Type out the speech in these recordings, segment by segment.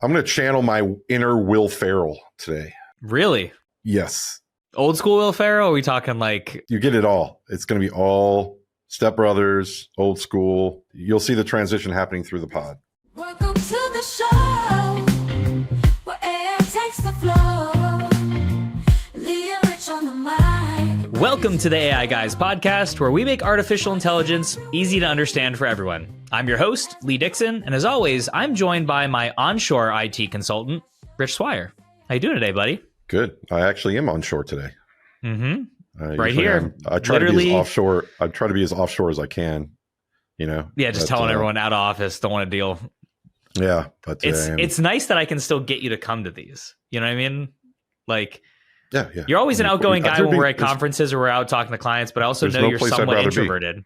I'm going to channel my inner Will Ferrell today. Really? Yes. Old school Will Ferrell? Or are we talking like... You get it all. It's going to be all Step Brothers, old school. You'll see the transition happening through the pod. Welcome to the show, where air takes the floor. Lee and Rich on the mic. Welcome to the AI Guys podcast, where we make artificial intelligence easy to understand for everyone. I'm your host, Lee Dixon, and as always, I'm joined by my onshore IT consultant, Rich Swire. How you doing today, buddy? Good. I actually am onshore today. Right here. I try to be as offshore. I try to be as offshore as I can. You know. Yeah, just telling everyone out of office, don't want to deal. Yeah, but it's nice that I can still get you to come to these. You know what I mean? Like, yeah. You're always an outgoing guy when we're at conferences or we're out talking to clients, but I also know you're somewhat introverted.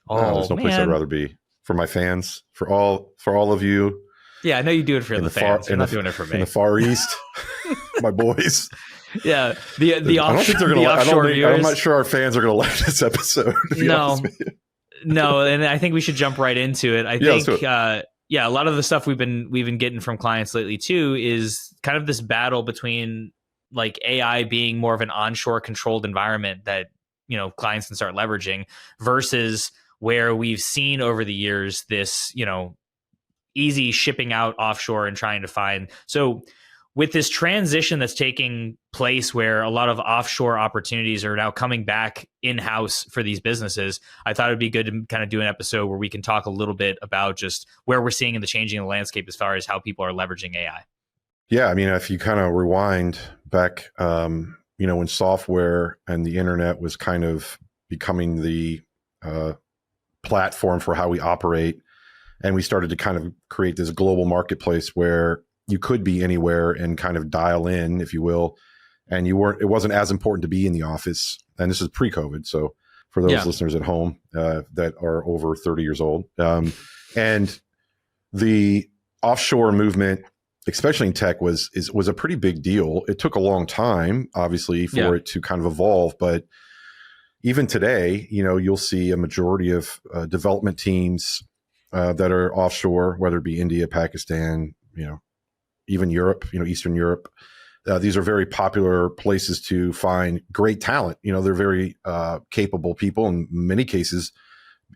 There's no place I'd rather be. For my fans, for all of you. Yeah, I know you do it for the fans. You're not doing it for me. In the Far East, my boys. Yeah, the I don't think they're going to. I'm not sure our fans are going to like this episode. No, and I think we should jump right into it. I think, a lot of the stuff we've been getting from clients lately too is kind of this battle between like AI being more of an onshore controlled environment that clients can start leveraging versus where we've seen over the years this easy shipping out offshore and trying to find. So with this transition that's taking place where a lot of offshore opportunities are now coming back in-house for these businesses, I thought it'd be good to kind of do an episode where we can talk a little bit about just where we're seeing in the changing of the landscape as far as how people are leveraging AI. Yeah, I mean, if you kind of rewind back, when software and the internet was kind of becoming the platform for how we operate, and we started to kind of create this global marketplace where you could be anywhere and kind of dial in, if you will, and it wasn't as important to be in the office. And this is pre-COVID, so for those listeners at home that are over 30 years old, and the offshore movement, especially in tech, was a pretty big deal. It took a long time, obviously, for it to kind of evolve, but even today, you'll see a majority of development teams that are offshore, whether it be India, Pakistan, even Europe, Eastern Europe. These are very popular places to find great talent. They're very capable people. In many cases,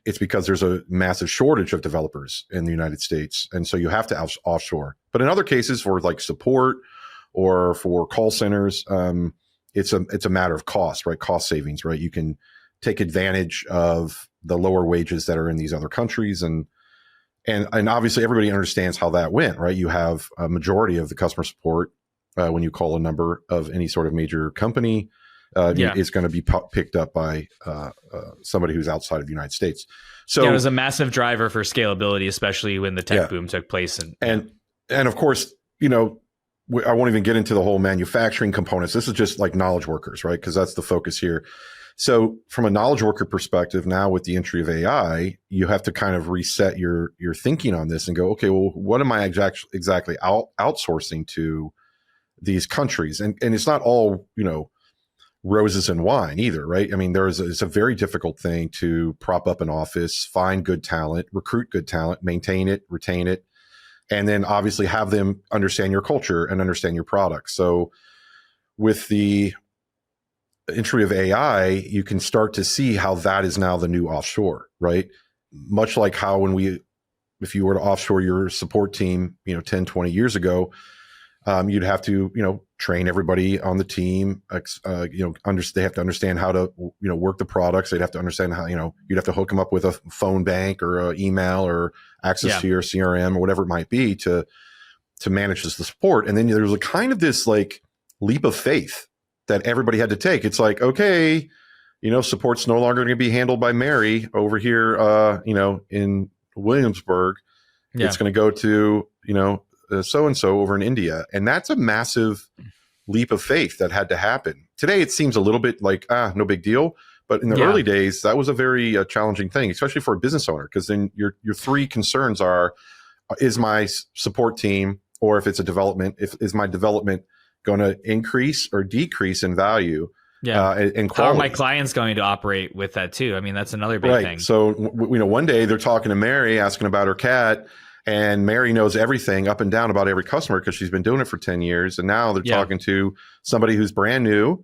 it's because there's a massive shortage of developers in the United States. And so you have to offshore. But in other cases, for like support or for call centers, it's a matter of cost, right? Cost savings, right? You can take advantage of the lower wages that are in these other countries. And obviously everybody understands how that went, right? You have a majority of the customer support when you call a number of any sort of major company, is going to be picked up by somebody who's outside of the United States. So it was a massive driver for scalability, especially when the tech boom took place. And of course, I won't even get into the whole manufacturing components. This is just like knowledge workers, right? Because that's the focus here. So from a knowledge worker perspective, now with the entry of AI, you have to kind of reset your thinking on this and go, okay, well, what am I exactly outsourcing to these countries? And it's not all, roses and wine either, right? I mean, it's a very difficult thing to prop up an office, find good talent, recruit good talent, maintain it, retain it, and then obviously have them understand your culture and understand your products. So with the entry of AI, you can start to see how that is now the new offshore, right? Much like how if you were to offshore your support team, 10, 20 years ago, you'd have to, train everybody on the team, they have to understand how to, work the products. They'd have to understand how, you'd have to hook them up with a phone bank or an email or access to your CRM or whatever it might be to manage the support. And then there's a kind of this like leap of faith that everybody had to take. It's like, okay, support's no longer going to be handled by Mary over here, in Williamsburg. It's going to go to, so-and-so over in India. And that's a massive leap of faith that had to happen. Today, it seems a little bit like, no big deal. But in the early days, that was a very challenging thing, especially for a business owner, because then your three concerns are, is my support team, or if it's a development, is my development going to increase or decrease in value? And quality. How are my clients going to operate with that too? I mean, that's another big thing. So, one day they're talking to Mary, asking about her cat, And Mary knows everything up and down about every customer because she's been doing it for 10 years. And now they're talking to somebody who's brand new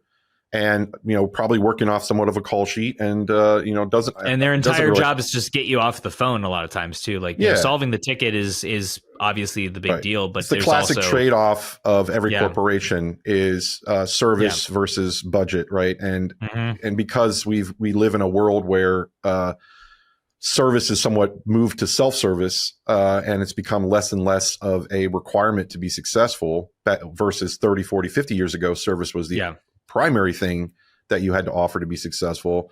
and, probably working off somewhat of a call sheet and, doesn't. And their entire job is just get you off the phone a lot of times too. Like solving the ticket is obviously the big deal, but it's the classic trade-off of every corporation is service versus budget, right? And and because we live in a world where service is somewhat moved to self-service, and it's become less and less of a requirement to be successful versus 30, 40, 50 years ago, service was the primary thing that you had to offer to be successful.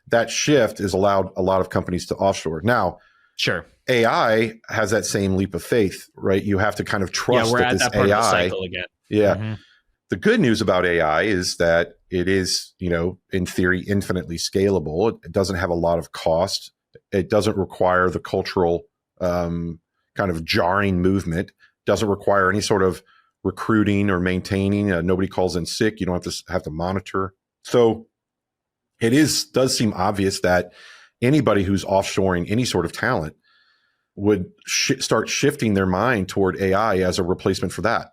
That shift has allowed a lot of companies to offshore. Now, sure, AI has that same leap of faith, right? You have to kind of trust we're that at this that part AI. of the cycle again. Yeah. The good news about AI is that it is, in theory, infinitely scalable. It doesn't have a lot of cost. It doesn't require the cultural kind of jarring movement. Doesn't require any sort of recruiting or maintaining. Nobody calls in sick. You don't have to monitor. So it does seem obvious that anybody who's offshoring any sort of talent would start shifting their mind toward AI as a replacement for that.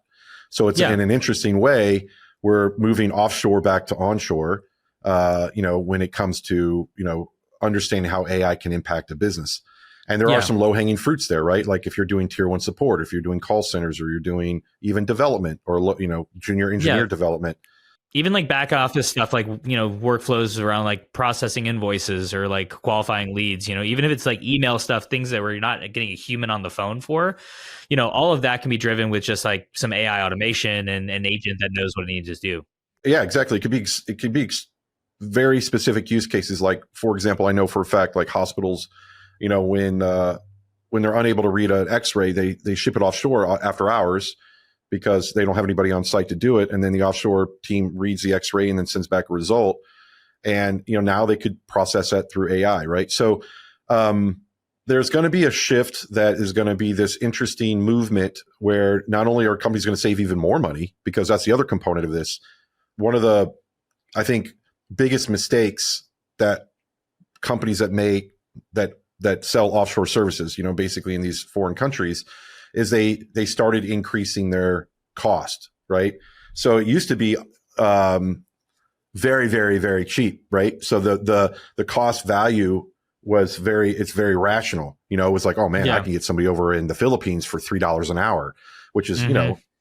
So it's in an interesting way, we're moving offshore back to onshore, when it comes to, understanding how AI can impact a business. And there are some low-hanging fruits there, right? Like if you're doing tier 1 support, if you're doing call centers, or you're doing even development or, junior engineer development. Even like back office stuff, like, workflows around like processing invoices or like qualifying leads, even if it's like email stuff, things that we're not getting a human on the phone for, all of that can be driven with just like some AI automation and an agent that knows what it needs to do. Yeah, exactly. It could be very specific use cases. Like, for example, I know for a fact, like hospitals, when they're unable to read an X-ray, they ship it offshore after hours because they don't have anybody on site to do it. And then the offshore team reads the X-ray and then sends back a result. And, now they could process that through AI, right? So there's going to be a shift that is going to be this interesting movement where not only are companies going to save even more money, because that's the other component of this. One of the, I think, biggest mistakes that companies that sell offshore services, basically in these foreign countries, is they started increasing their cost, right? So it used to be very, very, very cheap, right? So the cost value was very rational. It was like, oh man, I can get somebody over in the Philippines for $3 an hour, which is,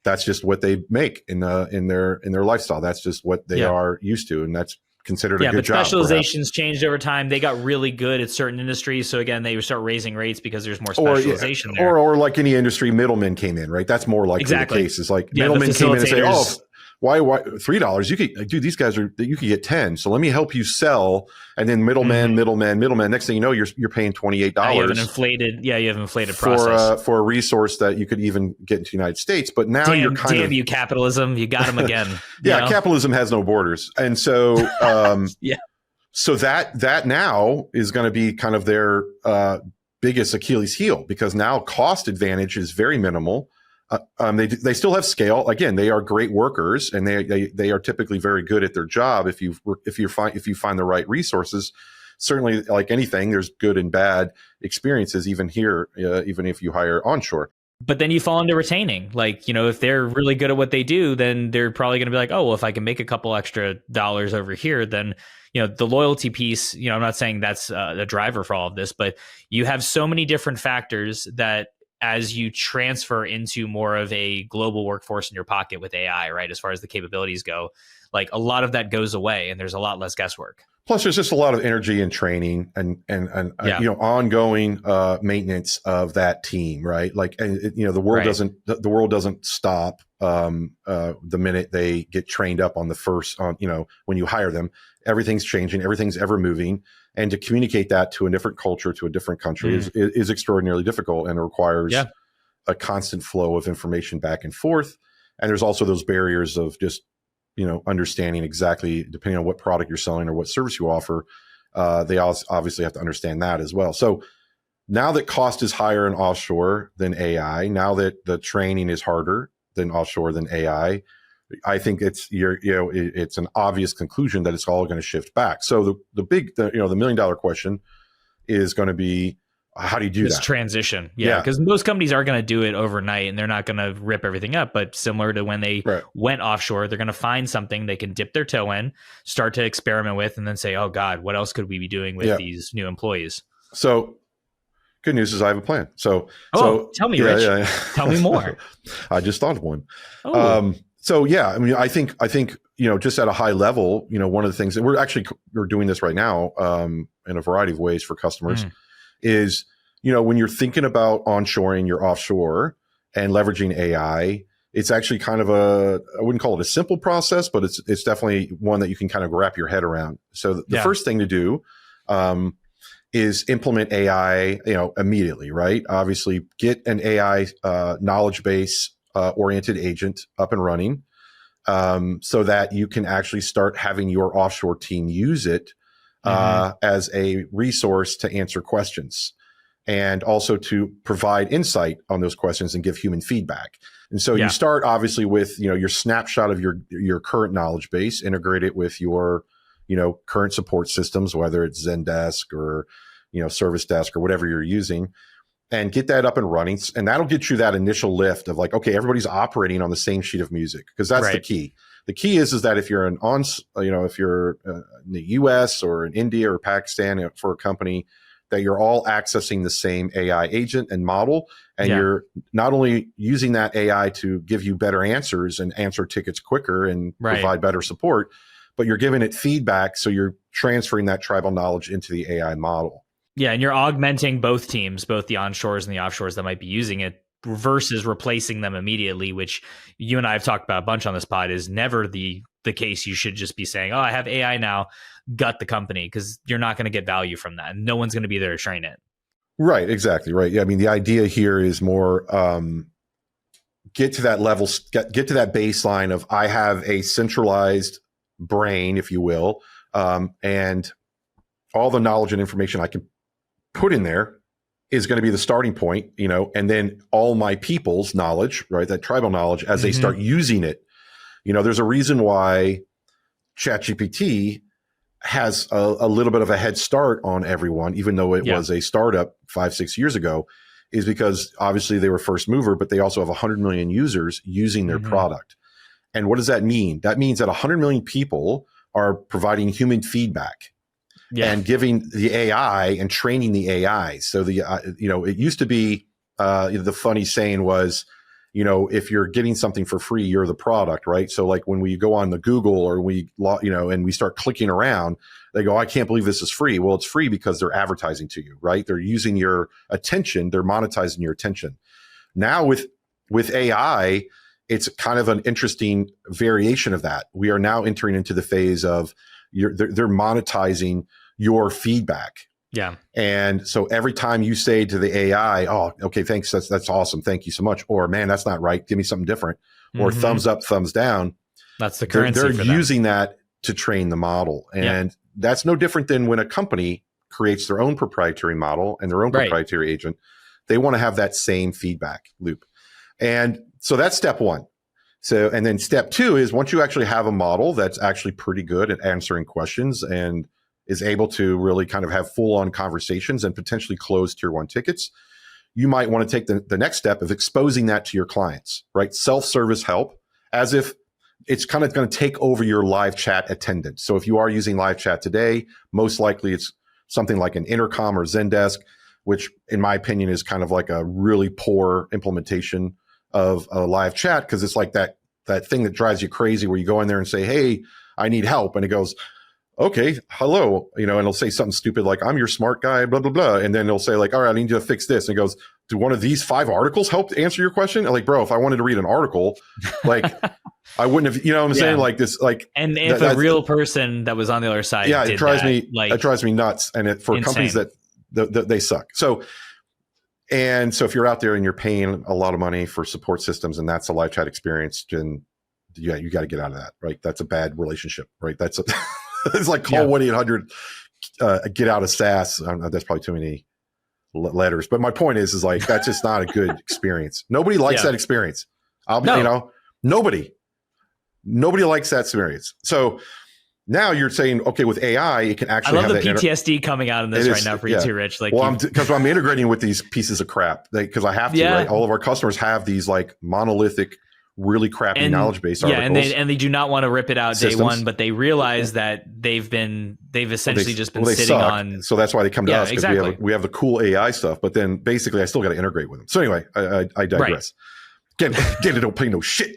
that's just what they make in their lifestyle. That's just what they are used to, and that's considered a good job. Yeah, but specializations changed over time. They got really good at certain industries. So again, they would start raising rates because there's more specialization there. Or like any industry, middlemen came in, right? That's more likely the case. Is like middlemen came in and say, oh, why $3? You could, dude, these guys you could get 10. So let me help you sell. And then middleman. Next thing you know, you're paying $28. You have an inflated process for a resource that you could even get into the United States. But now damn you, capitalism, you got them again. Capitalism has no borders. And so, so that now is going to be kind of their biggest Achilles heel, because now cost advantage is very minimal. They still have scale. Again, they are great workers, and they are typically very good at their job. If you find the right resources, certainly, like anything, there's good and bad experiences even here, even if you hire onshore. But then you fall into retaining. Like, if they're really good at what they do, then they're probably going to be like, oh, well, if I can make a couple extra dollars over here, then, the loyalty piece, I'm not saying that's the driver for all of this, but you have so many different factors that as you transfer into more of a global workforce in your pocket with AI, right? As far as the capabilities go, like a lot of that goes away and there's a lot less guesswork. Plus, there's just a lot of energy and training and ongoing maintenance of that team, right? Like, and the world doesn't stop the minute they get trained up on the first when you hire them. Everything's changing, everything's ever moving, and to communicate that to a different culture, to a different country is extraordinarily difficult, and it requires a constant flow of information back and forth. And there's also those barriers of just understanding exactly, depending on what product you're selling or what service you offer, they obviously have to understand that as well. So now that cost is higher in offshore than AI, now that the training is harder than offshore than AI, I think it's an obvious conclusion that it's all going to shift back. So the $1 million question is going to be, how do you do this that? transition? Yeah, because most companies are going to do it overnight, and they're not going to rip everything up. But similar to when they went offshore, they're going to find something they can dip their toe in, start to experiment with, and then say, "Oh God, what else could we be doing with these new employees?" So, good news is I have a plan. So tell me, Rich. Tell me more. I just thought of one. I mean, I think just at a high level, one of the things that we're doing this right now in a variety of ways for customers is, when you're thinking about onshoring your offshore and leveraging AI, it's actually kind of I wouldn't call it a simple process, but it's definitely one that you can kind of wrap your head around. So the first thing to do is implement AI, immediately, right? Obviously, get an AI knowledge base oriented agent up and running, so that you can actually start having your offshore team use it as a resource to answer questions, and also to provide insight on those questions and give human feedback. And so you start obviously with your snapshot of your current knowledge base, integrate it with your current support systems, whether it's Zendesk or Service Desk or whatever you're using, and get that up and running. And that'll get you that initial lift of like, okay, everybody's operating on the same sheet of music, because that's the key. The key is that if you're if you're in the US or in India or Pakistan for a company, that you're all accessing the same AI agent and model, and you're not only using that AI to give you better answers and answer tickets quicker and provide better support, but you're giving it feedback. So you're transferring that tribal knowledge into the AI model. Yeah, and you're augmenting both teams, both the onshores and the offshores that might be using it, versus replacing them immediately, which you and I have talked about a bunch on this pod is never the case. You should just be saying, oh, I have AI now, gut the company, because you're not going to get value from that. No one's going to be there to train it. Right, exactly, right. Yeah, I mean, the idea here is more get to that level, get to that baseline of I have a centralized brain, if you will, and all the knowledge and information I can put in there is going to be the starting point, and then all my people's knowledge, right? That tribal knowledge as they start using it. There's a reason why ChatGPT has a little bit of a head start on everyone, even though it was a startup 5-6 years ago, is because obviously they were first mover, but they also have 100 million users using their product. And what does that mean? That means that 100 million people are providing human feedback. And giving the AI and training the AI. So it used to be the funny saying was, if you're getting something for free, you're the product, right? So like when we go on the Google or and we start clicking around, they go, I can't believe this is free. Well, it's free because they're advertising to you, right? They're using your attention. They're monetizing your attention. Now with AI, it's kind of an interesting variation of that. We are now entering into the phase of they're monetizing your feedback. Yeah. And so every time you say to the AI, oh, okay, thanks. That's awesome. Thank you so much. Or man, that's not right. Give me something different. Or thumbs up, thumbs down. That's the currency. They're using that to train the model. And that's no different than when a company creates their own proprietary model and their own proprietary agent. They want to have that same feedback loop. And so that's step one. So, and then step two is once you actually have a model that's actually pretty good at answering questions and is able to really kind of have full on conversations and potentially close tier one tickets, you might want to take the next step of exposing that to your clients, right? Self-service help, as if it's kind of going to take over your live chat attendance. So if you are using live chat today, most likely it's something like an Intercom or Zendesk, which in my opinion is kind of like a really poor implementation of a live chat, because it's like that thing that drives you crazy where you go in there and say, hey, I need help. And it goes, okay, hello, and it'll say something stupid like, I'm your smart guy, blah, blah, blah. And then it'll say like, all right, I need you to fix this. And it goes, do one of these 5 articles help answer your question? And like, bro, if I wanted to read an article, like I wouldn't have, what I'm saying? Like this, like, and if a real person that was on the other side, it drives me nuts. And for companies that they suck. So if you're out there and you're paying a lot of money for support systems and that's a live chat experience, then you got to get out of that, right? That's a bad relationship, right? That's it's like call 1-800, get out of SaaS. That's probably too many letters, but my point is like, that's just not a good experience. Nobody likes that experience. Nobody likes that experience. So Now you're saying, okay, with AI, it can I actually love have the that PTSD coming out in this right now for you too, Rich. Like, well, because I'm integrating with these pieces of crap because I have to, right? All of our customers have these like monolithic, really crappy knowledge base articles. And they do not want to rip it out day one, but they realize that they've essentially just been sitting on. So that's why they come to us because exactly. we have the cool AI stuff. But then basically, I still got to integrate with them. So anyway, I digress. Right. Again, don't pay no shit.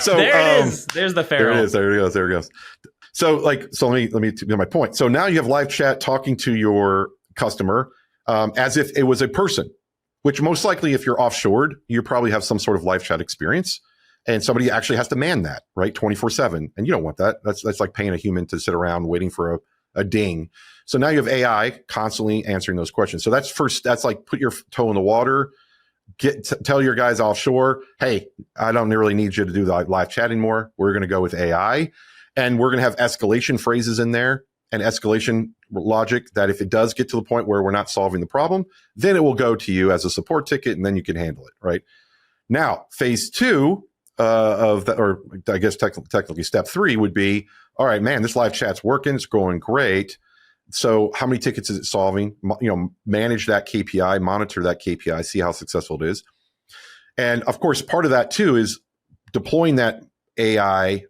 So there it is. There's the ferrule. There it goes. So let me get my point. So now you have live chat talking to your customer as if it was a person, which most likely if you're offshored, you probably have some sort of live chat experience and somebody actually has to man that, right? 24/7. And you don't want that. That's like paying a human to sit around waiting for a ding. So now you have AI constantly answering those questions. So that's like put your toe in the water, tell your guys offshore, hey, I don't really need you to do the live chat anymore. We're going to go with AI. And we're going to have escalation phrases in there and escalation logic that if it does get to the point where we're not solving the problem, then it will go to you as a support ticket and then you can handle it, right? Now, phase 2 of that, or I guess technically step 3 would be, all right, man, this live chat's working. It's going great. So how many tickets is it solving? Manage that KPI, monitor that KPI, see how successful it is. And of course, part of that too is deploying that AI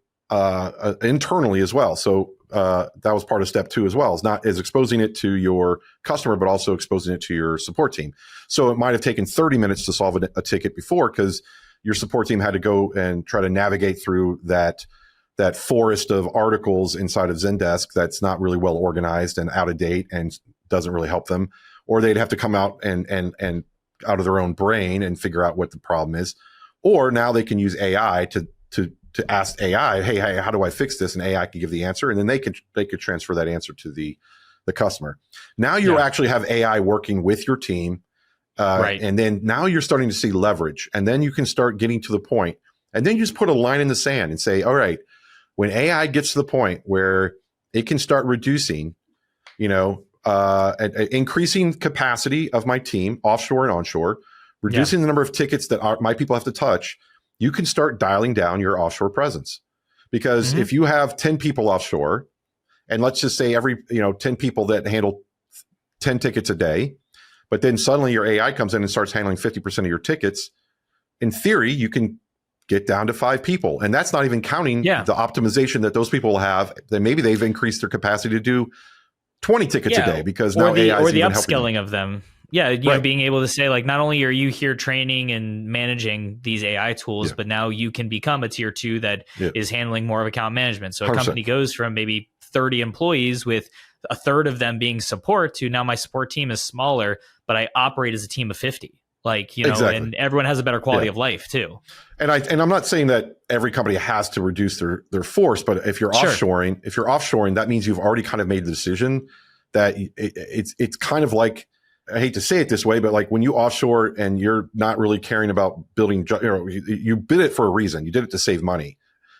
internally as well. So that was part of step 2 as well. Is exposing it to your customer, but also exposing it to your support team. So it might have taken 30 minutes to solve a ticket before because your support team had to go and try to navigate through that forest of articles inside of Zendesk that's not really well organized and out of date and doesn't really help them. Or they'd have to come out and out of their own brain and figure out what the problem is. Or now they can use AI to ask AI, hey, how do I fix this? And AI can give the answer, and then they could transfer that answer to the customer. Now you actually have AI working with your team, right? And then now you're starting to see leverage, and then you can start getting to the point, and then you just put a line in the sand and say, all right, when AI gets to the point where it can start reducing, increasing capacity of my team, offshore and onshore, reducing the number of tickets that my people have to touch, you can start dialing down your offshore presence. Because if you have 10 people offshore, and let's just say every 10 people that handle 10 tickets a day, but then suddenly your AI comes in and starts handling 50% of your tickets, in theory, you can get down to 5 people. And that's not even counting the optimization that those people will have. Then maybe they've increased their capacity to do 20 tickets a day because now AI is even upskilling of them. Yeah, being able to say, like, not only are you here training and managing these AI tools, but now you can become a tier 2 that is handling more of account management. So a 100%. Company goes from maybe 30 employees with a third of them being support to now my support team is smaller, but I operate as a team of 50. And everyone has a better quality of life too. And I'm not saying that every company has to reduce their force, but if you're offshoring, that means you've already kind of made the decision that it's kind of like, I hate to say it this way, but like when you offshore and you're not really caring about building, you bid it for a reason. You did it to save money,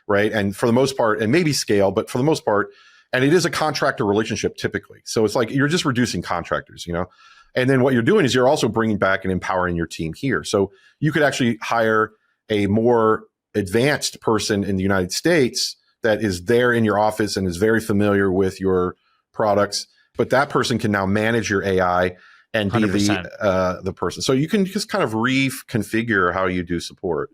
right? And for the most part, and maybe scale, but for the most part, and it is a contractor relationship typically. So it's like you're just reducing contractors, And then what you're doing is you're also bringing back and empowering your team here. So you could actually hire a more advanced person in the United States that is there in your office and is very familiar with your products, but that person can now manage your AI and be 100%. The person. So you can just kind of reconfigure how you do support.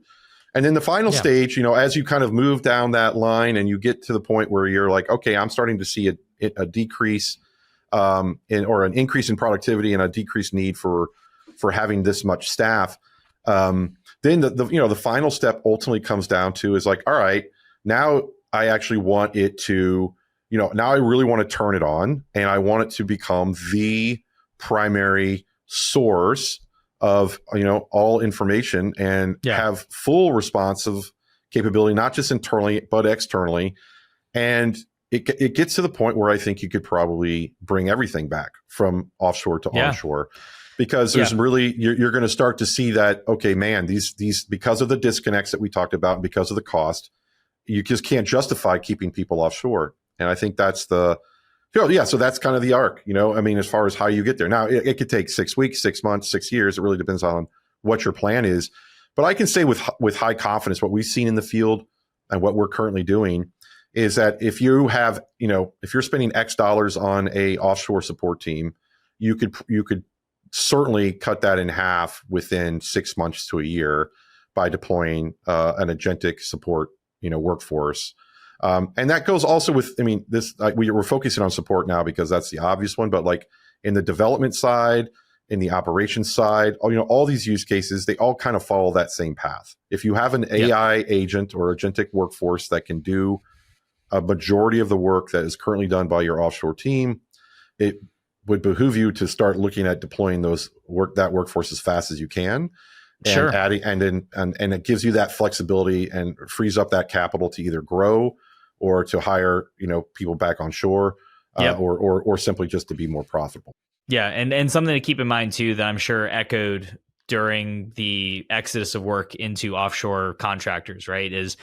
And then the final stage, as you kind of move down that line and you get to the point where you're like, okay, I'm starting to see a decrease or an increase in productivity and a decreased need for having this much staff. Then the final step ultimately comes down to is like, all right, now I actually want it to, now I really want to turn it on and I want it to become the primary source of all information and have full responsive capability, not just internally but externally. And it gets to the point where I think you could probably bring everything back from offshore to onshore, because there's really you're going to start to see that, okay, man, these because of the disconnects that we talked about and because of the cost, you just can't justify keeping people offshore. And I think that's so that's kind of the arc, as far as how you get there. Now, it could take 6 weeks, 6 months, 6 years. It really depends on what your plan is. But I can say with high confidence, what we've seen in the field and what we're currently doing is that if you have, if you're spending X dollars on a offshore support team, you could certainly cut that in half within 6 months to a year by deploying an agentic support, workforce. And that goes also with, we're focusing on support now because that's the obvious one, but like in the development side, in the operations side, all these use cases, they all kind of follow that same path. If you have an AI agent or agentic workforce that can do a majority of the work that is currently done by your offshore team, it would behoove you to start looking at deploying that workforce as fast as you can, and adding, and it gives you that flexibility and frees up that capital to either grow or to hire people back on shore, or simply just to be more profitable. Yeah, and something to keep in mind too that I'm sure echoed during the exodus of work into offshore contractors, right, is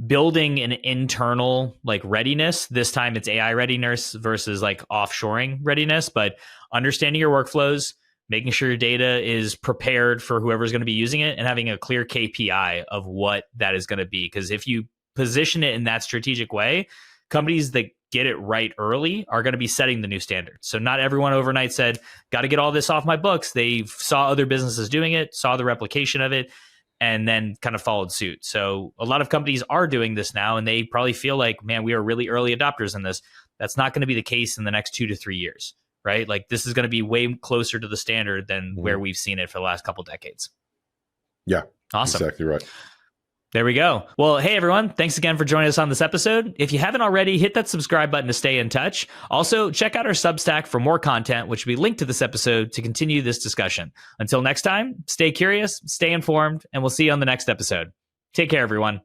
building an internal like readiness. This time it's AI readiness versus like offshoring readiness, but understanding your workflows, making sure your data is prepared for whoever's going to be using it, and having a clear KPI of what that is going to be. Because if you position it in that strategic way, companies that get it right early are going to be setting the new standard. So not everyone overnight said, got to get all this off my books. They saw other businesses doing it, saw the replication of it, and then kind of followed suit. So a lot of companies are doing this now, and they probably feel like, man, we are really early adopters in this. That's not going to be the case in the next 2 to 3 years, right? Like this is going to be way closer to the standard than where we've seen it for the last couple decades. Yeah, awesome. Exactly right. There we go. Well, hey, everyone. Thanks again for joining us on this episode. If you haven't already, hit that subscribe button to stay in touch. Also, check out our Substack for more content, which will be linked to this episode to continue this discussion. Until next time, stay curious, stay informed, and we'll see you on the next episode. Take care, everyone.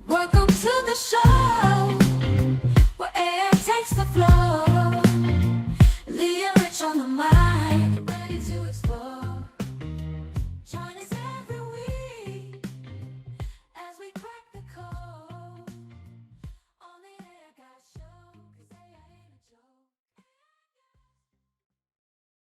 Welcome to the show where air takes the floor.